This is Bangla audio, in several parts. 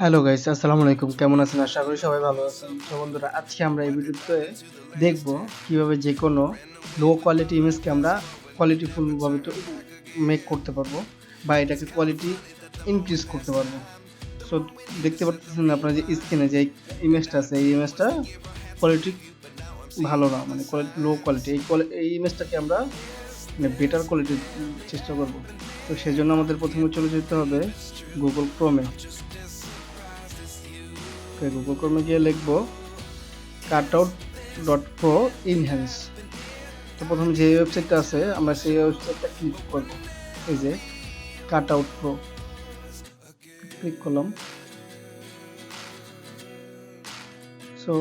হ্যালো গাইস, আসসালামু আলাইকুম। কেমন আছেন? আশা করি সবাই ভালো আছেন। তো বন্ধুরা, আজকে আমরা এই ভিডিওতে দেখব কিভাবে যেকোনো লো কোয়ালিটি ইমেজকে আমরা কোয়ালিটিফুল ভাবে মেক করতে পারবো বা এটাকে কোয়ালিটি ইনক্রিজ করতে পারবো। সো দেখতে পাচ্ছেন আপনারা যে স্ক্রিনে যে ইমেজটা আছে, এই ইমেজটা কোয়ালিটি ভালো না, মানে লো কোয়ালিটি। এই ইমেজটাকে আমরা মানে বেটার কোয়ালিটির চেষ্টা করব। তো সেজন্য আমাদের প্রথমে চলে যেতে হবে গুগল ক্রোমে। গুগল ক্রোমে গিয়ে লিখবো cutout.pro enhance। তো প্রথম যে ওয়েবসাইটটা আছে আমরা সেই ওয়েবসাইটটা ক্লিক করব। এই যে কাটআউট প্রো ক্লিক করলাম। সো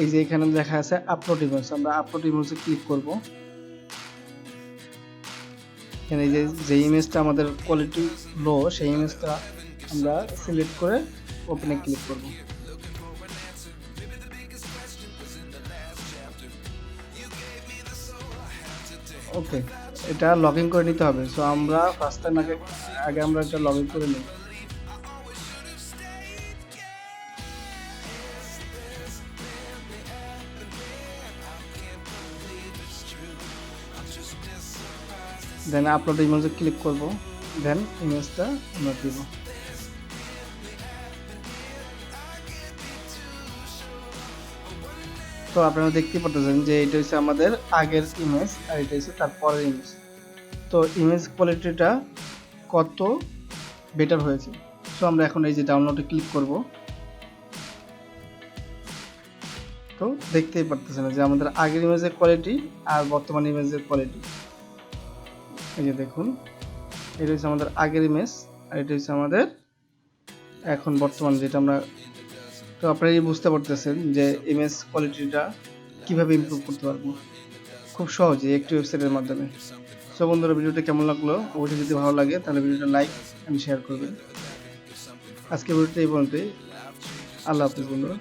এই যে এখানে লেখা আছে আপলোড ইমেজ, আমরা আপলোড ইমেজে ক্লিক করব। এখানে যে ইমেজটা আমাদের কোয়ালিটি লো, সেই ইমেজটা আমরা সিলেক্ট করে ওপেনে ক্লিক করব। ওকে, এটা লগ ইন করে নিতে হবে। সো আমরা ফার্স্ট টাইম আগে আমরা এটা লগ ইন করে নিই। দেন আপলোড ইমেজে ক্লিক করব। দেন ইমেজটা আমরা দিব। তো আপনারা দেখতে পাচ্ছেন যে এটা হচ্ছে আমাদের আগের ইমেজ আর এটা হচ্ছে তারপরের ইমেজ। তো ইমেজ কোয়ালিটিটা কত বেটার হয়েছে। সো আমরা এখন এই যে ডাউনলোডে ক্লিক করব। তো দেখতেই পারতেছেন যে আমাদের আগের ইমেজের কোয়ালিটি আর বর্তমান ইমেজের কোয়ালিটি, এই যে দেখুন, এটা হচ্ছে আমাদের আগের ইমেজ আর এটা হচ্ছে আমাদের এখন বর্তমান যেটা আমরা। তো আপনারা বুঝতে পারতেছেন যে ইমেজ কোয়ালিটিটা কিভাবে ইমপ্রুভ করতে পারবো খুব সহজে একটি ওয়েবসাইটের মাধ্যমে। সো বন্ধুরা, ভিডিওটা কেমন লাগলো অবশ্যই যদি ভালো লাগে তাহলে ভিডিওটা লাইক এন্ড শেয়ার করবেন। আজকের ভিডিওটা এই পর্যন্তই। আল্লাহ হাফেজ বন্ধুরা।